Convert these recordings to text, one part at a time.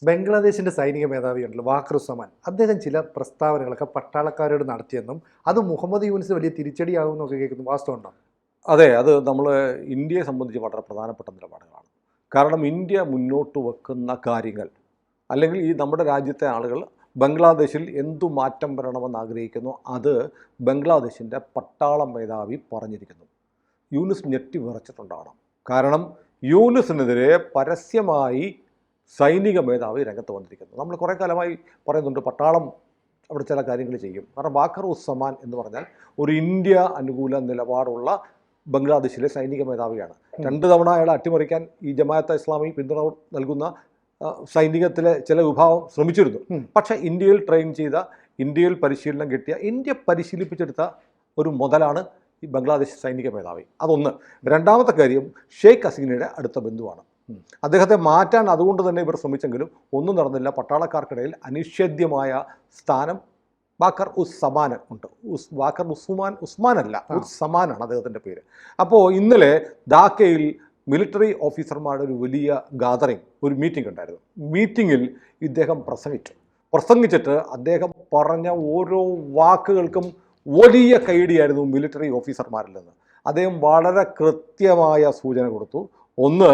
ബംഗ്ലാദേശിൻ്റെ സൈനിക മേധാവിയുണ്ടല്ലോ വാഖറുസ്സമാൻ, അദ്ദേഹം ചില പ്രസ്താവനകളൊക്കെ പട്ടാളക്കാരോട് നടത്തിയെന്നും അത് മുഹമ്മദ് യൂനിസ് വലിയ തിരിച്ചടിയാകുമെന്നൊക്കെ കേൾക്കുന്നു. വാസ്തവമുണ്ടോ? അതെ, അത് നമ്മൾ ഇന്ത്യയെ സംബന്ധിച്ച് വളരെ പ്രധാനപ്പെട്ട നിലപാടുകളാണ്. കാരണം ഇന്ത്യ മുന്നോട്ട് വെക്കുന്ന കാര്യങ്ങൾ, അല്ലെങ്കിൽ ഈ നമ്മുടെ രാജ്യത്തെ ആളുകൾ ബംഗ്ലാദേശിൽ എന്തു മാറ്റം വരണമെന്ന് ആഗ്രഹിക്കുന്നു, അത് ബംഗ്ലാദേശിൻ്റെ പട്ടാള മേധാവി പറഞ്ഞിരിക്കുന്നു. യൂനിസ് ഞെട്ടി വിറച്ചിട്ടുണ്ടാകണം. കാരണം യൂനിസിനെതിരെ പരസ്യമായി സൈനിക മേധാവി രംഗത്ത് വന്നിരിക്കുന്നു. നമ്മൾ കുറേ കാലമായി പറയുന്നുണ്ട് പട്ടാളം അവിടെ ചില കാര്യങ്ങൾ ചെയ്യും. കാരണം വാഖറുസ്സമാൻ എന്ന് പറഞ്ഞാൽ ഒരു ഇന്ത്യ അനുകൂല നിലപാടുള്ള ബംഗ്ലാദേശിലെ സൈനിക മേധാവിയാണ്. 2 തവണ അയാളെ അട്ടിമറിക്കാൻ ഈ ജമാഅത്തെ ഇസ്ലാമി പിന്തുണ നൽകുന്ന സൈനികത്തിലെ ചില വിഭാഗം ശ്രമിച്ചിരുന്നു. പക്ഷേ ഇന്ത്യയിൽ ട്രെയിൻ ചെയ്ത, ഇന്ത്യയിൽ പരിശീലനം കിട്ടിയ, ഇന്ത്യ പരിശീലിപ്പിച്ചെടുത്ത ഒരു മുതലാണ് ഈ ബംഗ്ലാദേശ് സൈനിക മേധാവി. അതൊന്ന്. രണ്ടാമത്തെ കാര്യം, ഷെയ്ഖ് ഹസീനയുടെ അടുത്ത ബന്ധുവാണ്. അദ്ദേഹത്തെ മാറ്റാൻ അതുകൊണ്ട് തന്നെ ഇവർ ശ്രമിച്ചെങ്കിലും ഒന്നും നടന്നില്ല. പട്ടാളക്കാർക്കിടയിൽ അനിഷേധ്യമായ സ്ഥാനം വാഖർ ഉസ്സമാൻ ഉണ്ട്. വാഖർ ഉസ്മാനല്ല, ഉസ്സമാനാണ് അദ്ദേഹത്തിൻ്റെ പേര്. അപ്പോൾ ഇന്നലെ ധാക്കയിൽ മിലിറ്ററി ഓഫീസർമാരുടെ ഒരു വലിയ ഗാദറിങ്, ഒരു മീറ്റിംഗ് ഉണ്ടായിരുന്നു. മീറ്റിങ്ങിൽ ഇദ്ദേഹം പ്രസംഗിച്ചിട്ട് അദ്ദേഹം പറഞ്ഞ ഓരോ വാക്കുകൾക്കും വലിയ കൈയടിയായിരുന്നു മിലിറ്ററി ഓഫീസർമാരിൽ നിന്ന്. അദ്ദേഹം വളരെ കൃത്യമായ സൂചന കൊടുത്തു. ഒന്ന്,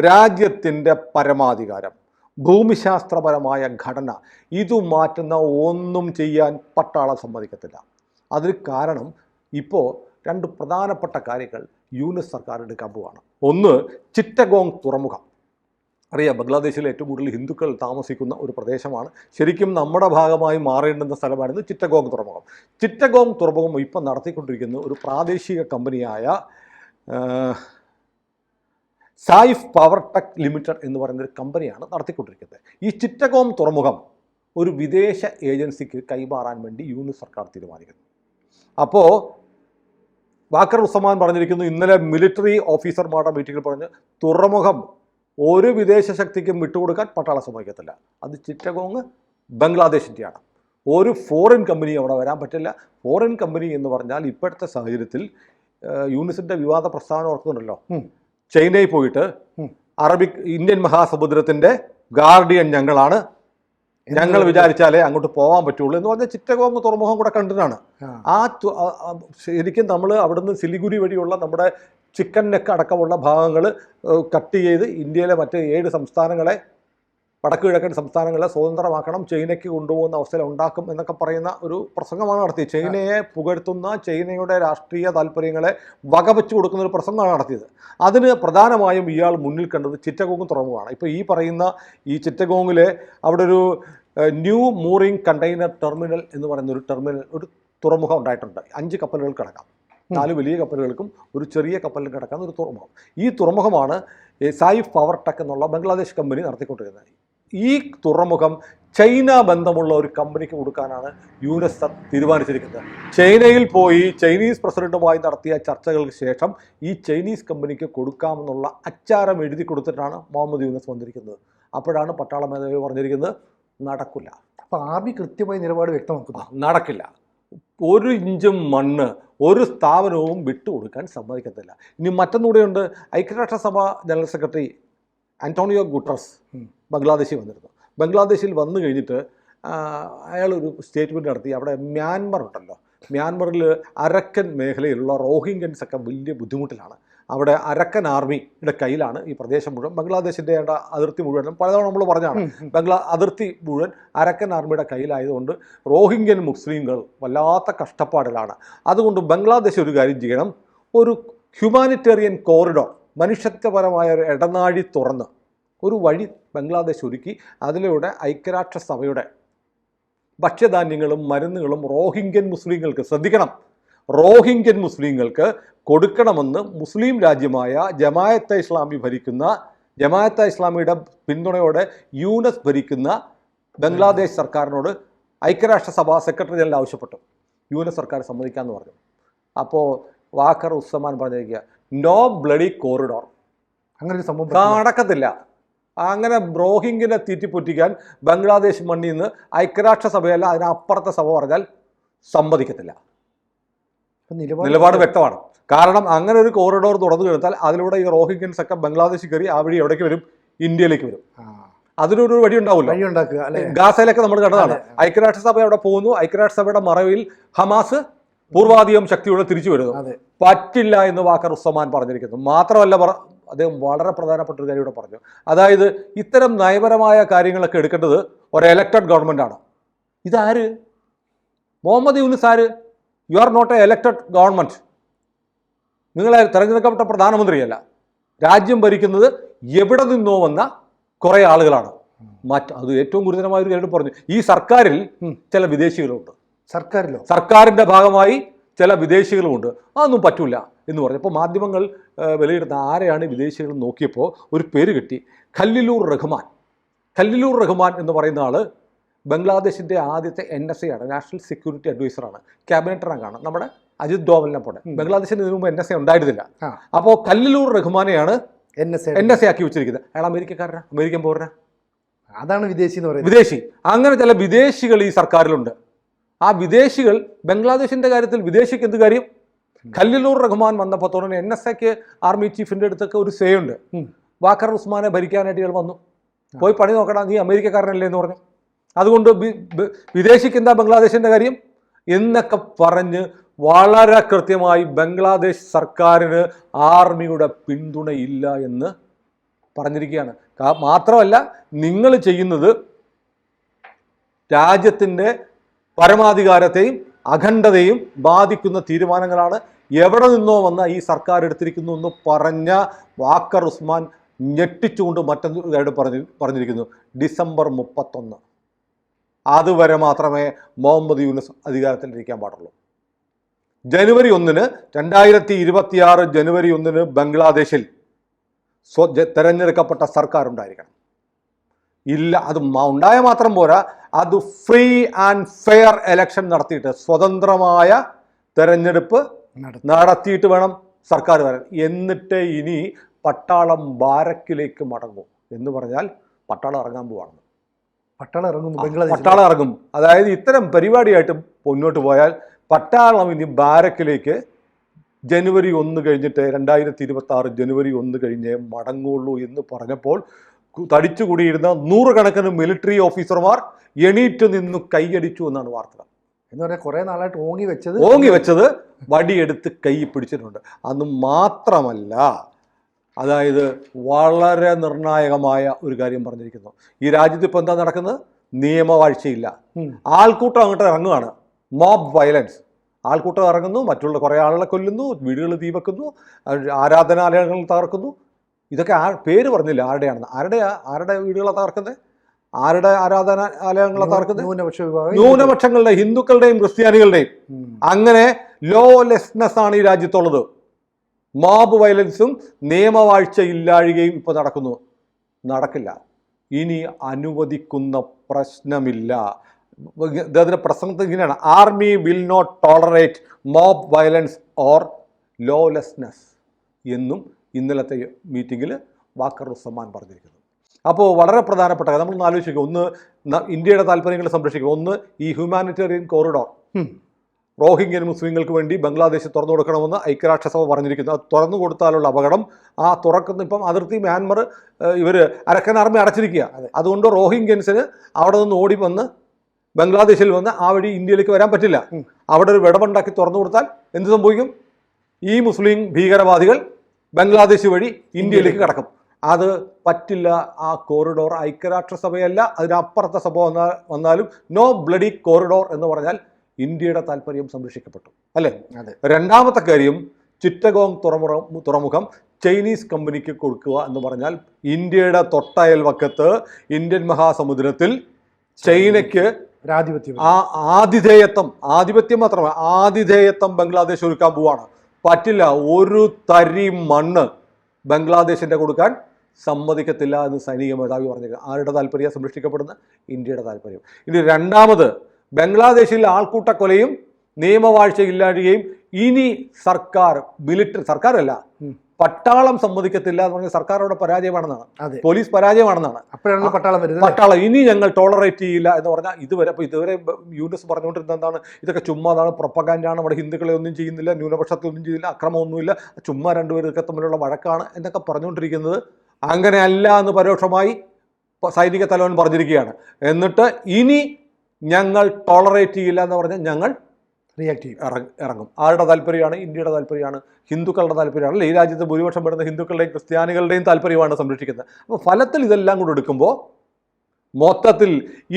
രാജ്യത്തിൻ്റെ പരമാധികാരം, ഭൂമിശാസ്ത്രപരമായ ഘടന, ഇതു മാറ്റുന്ന ഒന്നും ചെയ്യാൻ പട്ടാളം സമ്മതിക്കത്തില്ല. അതിന് കാരണം ഇപ്പോൾ 2 പ്രധാനപ്പെട്ട കാര്യങ്ങൾ യൂനിസ് സർക്കാർ എടുക്കാൻ പോവാണ്. ഒന്ന്, ചിറ്റഗോങ് തുറമുഖം. അറിയാം, ബംഗ്ലാദേശിൽ ഏറ്റവും കൂടുതൽ ഹിന്ദുക്കൾ താമസിക്കുന്ന ഒരു പ്രദേശമാണ്. ശരിക്കും നമ്മുടെ ഭാഗമായി മാറേണ്ടുന്ന സ്ഥലമായിരുന്നു ചിറ്റഗോങ് തുറമുഖം. ചിറ്റഗോങ് തുറമുഖം ഇപ്പം നടത്തിക്കൊണ്ടിരിക്കുന്ന ഒരു പ്രാദേശിക കമ്പനിയായ സായിഫ് പവർ ടെക് ലിമിറ്റഡ് എന്ന് പറയുന്നൊരു കമ്പനിയാണ് നടത്തിക്കൊണ്ടിരിക്കുന്നത്. ഈ ചിറ്റഗോങ് തുറമുഖം ഒരു വിദേശ ഏജൻസിക്ക് കൈമാറാൻ വേണ്ടി യൂനിസ് സർക്കാർ തീരുമാനിക്കുന്നു. അപ്പോൾ വാഖർ ഉസ്സമാൻ പറഞ്ഞിരിക്കുന്നു, ഇന്നലെ മിലിറ്ററി ഓഫീസർമാരുടെ മീറ്റിങ്ങിൽ പറഞ്ഞ് തുറമുഖം ഒരു വിദേശ ശക്തിക്കും വിട്ടുകൊടുക്കാൻ പട്ടാളം സമ്മതിക്കത്തില്ല. അത് ചിറ്റഗോങ് ബംഗ്ലാദേശിൻ്റെയാണ്. ഒരു ഫോറിൻ കമ്പനി അവിടെ വരാൻ പറ്റില്ല. ഫോറിൻ കമ്പനി എന്ന് പറഞ്ഞാൽ ഇപ്പോഴത്തെ സാഹചര്യത്തിൽ യൂനിസിൻ്റെ വിവാദ പ്രസ്താവന ഓർക്കുന്നുണ്ടല്ലോ, ചൈനയിൽ പോയിട്ട് ഇന്ത്യൻ മഹാസമുദ്രത്തിൻ്റെ ഗാർഡിയൻ ഞങ്ങളാണ്, ഞങ്ങൾ വിചാരിച്ചാലേ അങ്ങോട്ട് പോകാൻ പറ്റുള്ളൂ എന്ന് പറഞ്ഞാൽ ചിറ്റഗോങ് തുറമുഖം കൂടെ കണ്ടിട്ടാണ്. ശരിക്കും നമ്മൾ അവിടുന്ന് സിലിഗുരി വഴിയുള്ള നമ്മുടെ ചിക്കൻ നെക്ക് അടക്കമുള്ള ഭാഗങ്ങൾ കട്ട് ചെയ്ത് ഇന്ത്യയിലെ മറ്റ് 7 സംസ്ഥാനങ്ങളെ, വടക്ക് കിഴക്കൻ സംസ്ഥാനങ്ങളെ സ്വതന്ത്രമാക്കണം, ചൈനയ്ക്ക് കൊണ്ടുപോകുന്ന അവസ്ഥ ഉണ്ടാക്കും എന്നൊക്കെ പറയുന്ന ഒരു പ്രസംഗമാണ് നടത്തിയത്. ചൈനയെ പുകഴ്ത്തുന്ന, ചൈനയുടെ രാഷ്ട്രീയ താല്പര്യങ്ങളെ വകവെച്ച് കൊടുക്കുന്ന ഒരു പ്രസംഗമാണ് നടത്തിയത്. അതിന് പ്രധാനമായും ഇയാൾ മുന്നിൽ കണ്ടത് ചിറ്റഗോങ് തുറമുഖമാണ്. ഇപ്പോൾ ഈ പറയുന്ന ഈ ചിറ്റഗോങ്ങിലെ അവിടെ ഒരു ന്യൂ മൂറിംഗ് കണ്ടെയ്നർ ടെർമിനൽ എന്ന് പറയുന്ന ഒരു തുറമുഖം ഉണ്ടായിട്ടുണ്ട്. 5 കപ്പലുകൾ കിടക്കാം, 4 വലിയ കപ്പലുകൾക്കും ഒരു ചെറിയ കപ്പലിനും കിടക്കാവുന്ന ഒരു തുറമുഖം. ഈ തുറമുഖമാണ് സായിഫ് പവർ ടെക് എന്നുള്ള ബംഗ്ലാദേശ് കമ്പനി നടത്തിക്കൊണ്ടിരുന്നത്. ഈ തുറമുഖം ചൈന ബന്ധമുള്ള ഒരു കമ്പനിക്ക് കൊടുക്കാനാണ് യൂനിസ് തീരുമാനിച്ചിരിക്കുന്നത്. ചൈനയിൽ പോയി ചൈനീസ് പ്രസിഡന്റുമായി നടത്തിയ ചർച്ചകൾക്ക് ശേഷം ഈ ചൈനീസ് കമ്പനിക്ക് കൊടുക്കാമെന്നുള്ള അച്ചാരം എഴുതി കൊടുത്തിട്ടാണ് മുഹമ്മദ് യൂനിസ് വന്നിരിക്കുന്നത്. അപ്പോഴാണ് പട്ടാള മേധാവി പറഞ്ഞിരിക്കുന്നത് നടക്കില്ല. അപ്പോൾ ആർമി കൃത്യമായി നിലപാട് വ്യക്തമാക്കുന്നു, നടക്കില്ല. 1 ഇഞ്ചും മണ്ണ് ഒരു സ്ഥാപനവും വിട്ടുകൊടുക്കാൻ സമ്മതിക്കത്തില്ല. ഇനി മറ്റൊന്നുകൂടെയുണ്ട്. ഐക്യരാഷ്ട്രസഭ ജനറൽ സെക്രട്ടറി ആന്റോണിയോ ഗുട്ടറസ് ബംഗ്ലാദേശിൽ വന്നിരുന്നു. ബംഗ്ലാദേശിൽ വന്നു കഴിഞ്ഞിട്ട് അയാളൊരു സ്റ്റേറ്റ്മെൻറ്റ് നടത്തി. അവിടെ മ്യാൻമർ ഉണ്ടല്ലോ, മ്യാൻമറിൽ അരക്കൻ മേഖലയിലുള്ള റോഹിംഗ്യൻസ് ഒക്കെ വലിയ ബുദ്ധിമുട്ടിലാണ്. അവിടെ അരക്കൻ ആർമിയുടെ കയ്യിലാണ് ഈ പ്രദേശം മുഴുവൻ. ബംഗ്ലാദേശിൻ്റെ അതിർത്തി മുഴുവൻ പലതവണ നമ്മൾ പറഞ്ഞാണ്, അതിർത്തി മുഴുവൻ അരക്കൻ ആർമിയുടെ കയ്യിലായതുകൊണ്ട് റോഹിംഗ്യൻ മുസ്ലിങ്ങൾ വല്ലാത്ത കഷ്ടപ്പാടിലാണ്. അതുകൊണ്ട് ബംഗ്ലാദേശ് ഒരു കാര്യം ചെയ്യണം, ഒരു ഹ്യൂമാനിറ്റേറിയൻ കോറിഡോർ, മനുഷ്യത്വപരമായ ഒരു ഇടനാഴി തുറന്ന് ഒരു വഴി ബംഗ്ലാദേശ് ഒരുക്കി അതിലൂടെ ഐക്യരാഷ്ട്രസഭയുടെ ഭക്ഷ്യധാന്യങ്ങളും മരുന്നുകളും റോഹിംഗ്യൻ മുസ്ലിങ്ങൾക്ക്, ശ്രദ്ധിക്കണം, റോഹിംഗ്യൻ മുസ്ലിങ്ങൾക്ക് കൊടുക്കണമെന്ന് മുസ്ലിം രാജ്യമായ ജമാഅത്തെ ഇസ്ലാമിയുടെ പിന്തുണയോടെ യൂനിസ് ഭരിക്കുന്ന ബംഗ്ലാദേശ് സർക്കാരിനോട് ഐക്യരാഷ്ട്രസഭ സെക്രട്ടറി ജനറൽ ആവശ്യപ്പെട്ടു. യൂനിസ് സർക്കാർ സമ്മതിക്കാമെന്ന് പറഞ്ഞു. അപ്പോൾ വാഖർ ഉസ്സമാൻ പറഞ്ഞിരിക്കുക, നോ ബ്ലഡി കോറിഡോർ, അങ്ങനെ ഒരു സംഭവം നടക്കത്തില്ല. അങ്ങനെ റോഹിംഗ്യനെ തീറ്റിപ്പൊറ്റിക്കാൻ ബംഗ്ലാദേശ് മണ്ണിൽ നിന്ന് ഐക്യരാഷ്ട്രസഭയല്ല അതിനപ്പുറത്തെ സഭ പറഞ്ഞാൽ സമ്മതിക്കത്തില്ല. നിലപാട് വ്യക്തമാണ്. കാരണം അങ്ങനെ ഒരു കോറിഡോർ തുറന്നു കൊടുത്താൽ അതിലൂടെ ഈ റോഹിംഗ്യൻസ് ഒക്കെ ബംഗ്ലാദേശിൽ കയറി ആ വഴി എവിടേക്ക് വരും, ഇന്ത്യയിലേക്ക് വരും. അതിനൊരു വഴി ഉണ്ടാവില്ല. വഴിയുണ്ടാക്കുക അല്ലെ? ഗാസയിലൊക്കെ നമ്മൾ കണ്ടതാണ്. ഐക്യരാഷ്ട്രസഭ അവിടെ പോകുന്നു, ഐക്യരാഷ്ട്രസഭയുടെ മറവിൽ ഹമാസ് പൂർവാധികം ശക്തിയോടെ തിരിച്ചു വരുന്നു. പറ്റില്ല എന്ന് വാക്കർ ഉസ്സമാൻ പറഞ്ഞിരിക്കുന്നു. മാത്രമല്ല അദ്ദേഹം വളരെ പ്രധാനപ്പെട്ട ഒരു കാര്യം ഇവിടെ പറഞ്ഞു. അതായത് ഇത്തരം നയപരമായ കാര്യങ്ങളൊക്കെ എടുക്കേണ്ടത് ഒരു എലക്റ്റഡ് ഗവൺമെന്റ് ആണ്. ഇതാര്? മുഹമ്മദ് യൂനിസ് ആര്? You are not a elected government. നിങ്ങളെ തെരഞ്ഞെടുക്കപ്പെട്ട പ്രധാനമന്ത്രിയല്ല. രാജ്യം ഭരിക്കുന്നത് എവിടെ നിന്നോ വന്ന കുറേ ആളുകളാണ്. അത് ഏറ്റവും ഗുരുതരമായ ഒരു കാര്യം പറഞ്ഞു. ഈ സർക്കാരിൽ ചില വിദേശികളുണ്ട്. സർക്കാരിന്റെ ഭാഗമായി ചില വിദേശികളുമുണ്ട്. അതൊന്നും പറ്റൂല എന്ന് പറഞ്ഞു. അപ്പോൾ മാധ്യമങ്ങൾ വിലയിരുത്തുന്ന ആരെയാണ് വിദേശികൾ നോക്കിയപ്പോൾ ഒരു പേര് കിട്ടി, ഖലീലുർ റഹ്മാൻ. ഖലീലുർ റഹ്മാൻ എന്ന് പറയുന്ന ആള് ബംഗ്ലാദേശിന്റെ ആദ്യത്തെ NSA ആണ്, നാഷണൽ സെക്യൂരിറ്റി അഡ്വൈസറാണ്, ക്യാബിനറ്റ് റാങ്കാണ്. നമ്മുടെ അജിത് ഡോവലിനെ പോലെ. ബംഗ്ലാദേശിന് ഇതിനു മുമ്പ് NSA ഉണ്ടായിരുന്നില്ല. അപ്പോൾ ഖലീലുർ റഹ്മാനെയാണ് NSA ആക്കി വെച്ചിരിക്കുന്നത്. അയാൾ അമേരിക്കക്കാരനാ, അമേരിക്കൻ പൗരനാ. അതാണ് വിദേശി എന്ന് പറയുന്നത്. വിദേശി. അങ്ങനെ ചില വിദേശികൾ ഈ സർക്കാരിലുണ്ട്. ആ വിദേശികൾ ബംഗ്ലാദേശിന്റെ കാര്യത്തിൽ വിദേശിക്ക് എന്ത് കാര്യം? ഖലീലുർ റഹ്മാൻ വന്നപ്പോൾ തോന്നുന്നു NSAക്ക് ആർമി ചീഫിന്റെ അടുത്തൊക്കെ ഒരു സേ ഉണ്ട്. വാക്കർ ഉസ്മാനെ ഭരിക്കാനായിട്ട് ഇയാൾ വന്നു, പോയി പണി നോക്കടാ, നീ അമേരിക്കക്കാരനല്ലേ എന്ന് പറഞ്ഞു. അതുകൊണ്ട് വിദേശിക്ക് എന്താ ബംഗ്ലാദേശിന്റെ കാര്യം എന്നൊക്കെ പറഞ്ഞ് വളരെ കൃത്യമായി ബംഗ്ലാദേശ് സർക്കാരിന് ആർമിയുടെ പിന്തുണയില്ല എന്ന് പറഞ്ഞിരിക്കുകയാണ്. മാത്രമല്ല, നിങ്ങൾ ചെയ്യുന്നത് രാജ്യത്തിൻ്റെ പരമാധികാരത്തെയും അഖണ്ഡതയും ബാധിക്കുന്ന തീരുമാനങ്ങളാണ്. എവിടെ നിന്നോ വന്ന ഈ സർക്കാർ എടുത്തിരിക്കുന്നു എന്ന് പറഞ്ഞ വാക്കർ ഉസ്മാൻ ഞെട്ടിച്ചുകൊണ്ട് മറ്റൊരു കാര്യം പറഞ്ഞിരിക്കുന്നു. ഡിസംബർ 31 അതുവരെ മാത്രമേ മുഹമ്മദ് യൂനിസ് അധികാരത്തിലിരിക്കാൻ പാടുള്ളൂ. ജനുവരി 1 2026 ജനുവരി 1 ബംഗ്ലാദേശിൽ തെരഞ്ഞെടുക്കപ്പെട്ട സർക്കാർ ഉണ്ടായിരിക്കണം. ഇല്ല, അത് ഉണ്ടായ മാത്രം പോരാ, അത് ഫ്രീ ആൻഡ് ഫെയർ എലക്ഷൻ നടത്തിയിട്ട് സ്വതന്ത്രമായ തെരഞ്ഞെടുപ്പ് നടത്തിയിട്ട് വേണം സർക്കാർ വരാൻ. എന്നിട്ട് ഇനി പട്ടാളം ബാരക്കിലേക്ക് മടങ്ങും എന്ന് പറഞ്ഞാൽ പട്ടാളം ഇറങ്ങാൻ പോവാണ്. പട്ടാളം ഇറങ്ങും. അതായത് ഇത്തരം പരിപാടിയായിട്ട് മുന്നോട്ട് പോയാൽ പട്ടാളം ഇനി ബാരക്കിലേക്ക് ജനുവരി 1 കഴിഞ്ഞിട്ട് 2026 ജനുവരി 1 കഴിഞ്ഞേ മടങ്ങുള്ളൂ എന്ന് പറഞ്ഞപ്പോൾ തടിച്ചുകൂടിയിരുന്ന 100 കണക്കിന് മിലിറ്ററി ഓഫീസർമാർ എണീറ്റ് നിന്ന് കൈയടിച്ചു എന്നാണ് വാർത്ത. എന്ന് പറഞ്ഞാൽ കുറെ നാളായിട്ട് ഓങ്ങി വെച്ചത് വടിയെടുത്ത് കൈ പിടിച്ചിട്ടുണ്ട്. അന്ന് മാത്രമല്ല, അതായത് വളരെ നിർണായകമായ ഒരു കാര്യം പറഞ്ഞിരിക്കുന്നു. ഈ രാജ്യത്ത് ഇപ്പോൾ എന്താ നടക്കുന്നത്? നിയമവാഴ്ചയില്ല. ആൾക്കൂട്ടം അങ്ങോട്ട് ഇറങ്ങുകയാണ്. Mob violence. ആൾക്കൂട്ടം ഇറങ്ങുന്നു, മറ്റുള്ള കുറേ ആളുകളെ കൊല്ലുന്നു, വീടുകൾ തീവെക്കുന്നു, ആരാധനാലയങ്ങൾ തകർക്കുന്നു. ഇതൊക്കെ പേര് പറഞ്ഞില്ല ആരുടെയാണെന്ന്. ആരുടെ വീടുകളെ തകർക്കുന്നത്? ആരുടെ ആരാധനാലയങ്ങളെ തകർക്കുന്നത്? ന്യൂനപക്ഷങ്ങളുടെ, ഹിന്ദുക്കളുടെയും ക്രിസ്ത്യാനികളുടെയും. അങ്ങനെ ലോലെസ്നെസ് ആണ് ഈ രാജ്യത്തുള്ളത്. മോബ് വയലൻസും നിയമവാഴ്ച ഇല്ലാഴികയും ഇപ്പോൾ നടക്കില്ല. ഇനി അനുവദിക്കുന്ന പ്രശ്നമില്ല. അദ്ദേഹത്തിൻ്റെ പ്രസംഗത്തിൽ ഇങ്ങനെയാണ്: army will not tolerate mob violence or lawlessness എന്നും ഇന്നലത്തെ മീറ്റിങ്ങിൽ വാക്കർ ഉസ്സമാൻ പറഞ്ഞിരിക്കുന്നു. അപ്പോൾ വളരെ പ്രധാനപ്പെട്ട നമ്മൾ ആലോചിക്കുക. ഒന്ന്, ഇന്ത്യയുടെ താല്പര്യങ്ങൾ സംരക്ഷിക്കുക. ഒന്ന്, ഈ ഹ്യൂമാനിറ്റേറിയൻ കോറിഡോർ റോഹിംഗ്യൻ മുസ്ലിങ്ങൾക്ക് വേണ്ടി ബംഗ്ലാദേശ് തുറന്നു കൊടുക്കണമെന്ന് ഐക്യരാഷ്ട്രസഭ പറഞ്ഞിരിക്കുന്നു. അത് തുറന്നു കൊടുത്താലുള്ള അപകടം, ആ തുറക്കുന്ന ഇപ്പം അതിർത്തി മ്യാൻമർ ഇവർ അരക്കൻ ആർമി അടച്ചിരിക്കുക. അതുകൊണ്ട് റോഹിംഗ്യൻസിന് അവിടെ നിന്ന് ഓടി വന്ന് ബംഗ്ലാദേശിൽ വന്ന് ആ വഴി ഇന്ത്യയിലേക്ക് വരാൻ പറ്റില്ല. അവിടെ ഒരു വിടവുണ്ടാക്കി തുറന്നു കൊടുത്താൽ എന്ത് സംഭവിക്കും? ഈ മുസ്ലിം ഭീകരവാദികൾ ബംഗ്ലാദേശ് വഴി ഇന്ത്യയിലേക്ക് കടക്കും. അത് പറ്റില്ല. ആ കോറിഡോർ ഐക്യരാഷ്ട്രസഭയല്ല, അതിനപ്പുറത്തെ സഭ വന്നാലും നോ ബ്ലഡി കോറിഡോർ എന്ന് പറഞ്ഞാൽ ഇന്ത്യയുടെ താല്പര്യം സംരക്ഷിക്കപ്പെട്ടു, അല്ലേ? രണ്ടാമത്തെ കാര്യം, ചിറ്റഗോങ് തുറമുഖം ചൈനീസ് കമ്പനിക്ക് കൊടുക്കുക എന്ന് പറഞ്ഞാൽ ഇന്ത്യയുടെ തൊട്ടയൽവക്കത്ത് ഇന്ത്യൻ മഹാസമുദ്രത്തിൽ ചൈനയ്ക്ക് ആധിപത്യം മാത്രമല്ല ആതിഥേയത്വം ബംഗ്ലാദേശ് ഒരുക്കാൻ പോവാണ്. പറ്റില്ല. ഒരു തരി മണ്ണ് ബംഗ്ലാദേശിൻ്റെ കൊടുക്കാൻ സമ്മതിക്കത്തില്ല എന്ന് സൈനിക മേധാവി പറഞ്ഞിരിക്കുക. ആരുടെ താല്പര്യം സംരക്ഷിക്കപ്പെടുന്ന? ഇന്ത്യയുടെ താല്പര്യം. ഇനി രണ്ടാമത്, ബംഗ്ലാദേശിൽ ആൾക്കൂട്ടക്കൊലയും നിയമവാഴ്ച ഇല്ലാഴികയും ഇനി സർക്കാരല്ല പട്ടാളം സമ്മതിക്കത്തില്ല എന്ന് പറഞ്ഞാൽ സർക്കാർ അവിടെ പരാജയമാണെന്നാണ്, പോലീസ് പരാജയമാണെന്നാണ്. അപ്പോഴാണ് പട്ടാളം ഇനി ഞങ്ങൾ ടോളറേറ്റ് ചെയ്യില്ല എന്ന് പറഞ്ഞാൽ ഇതുവരെ യൂനിസ് പറഞ്ഞുകൊണ്ടിരുന്നത് എന്താണ്? ഇതൊക്കെ ചുമ്മാതാണ്, പ്രൊപ്പഗാൻഡാണ്, അവിടെ ഹിന്ദുക്കളെ ഒന്നും ചെയ്യുന്നില്ല, ന്യൂനപക്ഷത്തെ ഒന്നും ചെയ്തില്ല, അക്രമമൊന്നുമില്ല, ചുമ്മാ രണ്ടുപേരൊക്കെ തമ്മിലുള്ള വഴക്കാണ് എന്നൊക്കെ പറഞ്ഞുകൊണ്ടിരിക്കുന്നത്. അങ്ങനെയല്ല എന്ന് പരോക്ഷമായി സൈനിക തലവൻ പറഞ്ഞിരിക്കുകയാണ്. എന്നിട്ട് ഇനി ഞങ്ങൾ ടോളറേറ്റ് ചെയ്യില്ല എന്ന് പറഞ്ഞാൽ ഞങ്ങൾ റിയാക്ട് ചെയ്യും, ഇറങ്ങും. ആരുടെ താല്പര്യമാണ്? ഇന്ത്യയുടെ താല്പര്യമാണ്, ഹിന്ദുക്കളുടെ താല്പര്യമാണ്. അല്ലെ, ഈ രാജ്യത്ത് ഭൂരിപക്ഷം വരുന്ന ഹിന്ദുക്കളുടെയും ക്രിസ്ത്യാനികളുടെയും താല്പര്യമാണ് സംരക്ഷിക്കുന്നത്. അപ്പോൾ ഫലത്തിൽ ഇതെല്ലാം കൂടെ എടുക്കുമ്പോൾ മൊത്തത്തിൽ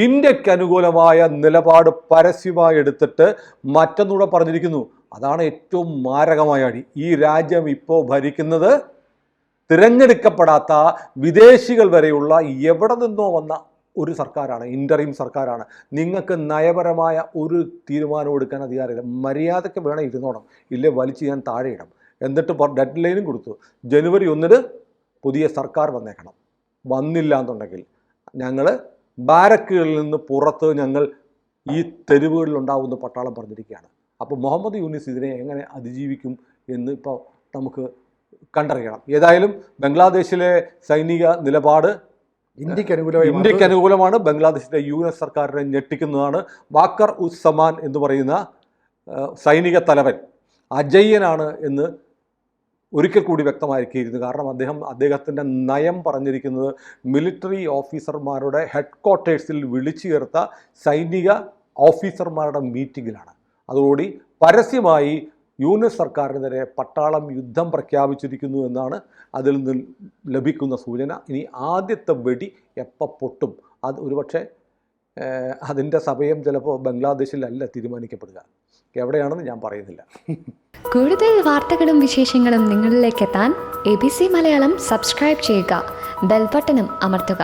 ഇന്ത്യക്ക് അനുകൂലമായ നിലപാട് പരസ്യമായി എടുത്തിട്ട് മറ്റൊന്നുകൂടെ പറഞ്ഞിരിക്കുന്നു. അതാണ് ഏറ്റവും മാരകമായ അടി. ഈ രാജ്യം ഇപ്പോൾ ഭരിക്കുന്നത് തിരഞ്ഞെടുക്കപ്പെടാത്ത വിദേശികൾ വരെയുള്ള എവിടെ നിന്നോ വന്ന ഒരു സർക്കാരാണ്, ഇൻ്ററിം സർക്കാരാണ്. നിങ്ങൾക്ക് നയപരമായ ഒരു തീരുമാനം എടുക്കാൻ അധികാരമില്ല. മര്യാദയ്ക്ക് വേണം ഇരുന്നോണം, ഇല്ലേ വലിച്ച് ഞാൻ താഴെയിടും. എന്നിട്ട് ഡെഡ് ലൈനും കൊടുത്തു, ജനുവരി 1 പുതിയ സർക്കാർ വന്നേക്കണം. വന്നില്ല എന്നുണ്ടെങ്കിൽ ഞങ്ങൾ ബാരക്കുകളിൽ നിന്ന് പുറത്ത് ഞങ്ങൾ ഈ തെരുവുകളിലുണ്ടാവുന്ന പട്ടാളം പറഞ്ഞിരിക്കുകയാണ്. അപ്പോൾ മുഹമ്മദ് യൂനിസ് ഇതിനെ എങ്ങനെ അതിജീവിക്കും എന്ന് ഇപ്പോൾ നമുക്ക് കണ്ടറിയണം. ഏതായാലും ബംഗ്ലാദേശിലെ സൈനിക നിലപാട് ഇന്ത്യക്ക് അനുകൂലമാണ്. ബംഗ്ലാദേശിലെ US സർക്കാരിനെ ഞെട്ടിക്കുന്നതാണ്. വാക്കർ ഉസ് സമാൻ എന്ന് പറയുന്ന സൈനിക തലവൻ അജയ്യനാണ് എന്ന് ഒരിക്കൽ കൂടി വ്യക്തമാക്കിയിരുന്നു. കാരണം അദ്ദേഹത്തിൻ്റെ നയം പറഞ്ഞിരിക്കുന്നത് മിലിറ്ററി ഓഫീസർമാരുടെ ഹെഡ് ക്വാർട്ടേഴ്സിൽ വിളിച്ചു ചേർത്ത സൈനിക ഓഫീസർമാരുടെ മീറ്റിങ്ങിലാണ്. അതോടുകൂടി പരസ്യമായി യൂനിസ് സർക്കാരിനെതിരെ പട്ടാളം യുദ്ധം പ്രഖ്യാപിച്ചിരിക്കുന്നു എന്നാണ് അതിൽ നിന്ന് ലഭിക്കുന്ന സൂചന. ഇനി ആദ്യത്തെ വെടി എപ്പോൾ പൊട്ടും അത് ഒരുപക്ഷെ അതിൻ്റെ സമയം ചിലപ്പോൾ ബംഗ്ലാദേശിലല്ല തീരുമാനിക്കപ്പെടുക, എവിടെയാണെന്ന് ഞാൻ പറയുന്നില്ല. കൂടുതൽ വാർത്തകളും വിശേഷങ്ങളും നിങ്ങളിലേക്ക് എത്താൻ ABC മലയാളം സബ്സ്ക്രൈബ് ചെയ്യുക, ബെൽ ബട്ടണും അമർത്തുക.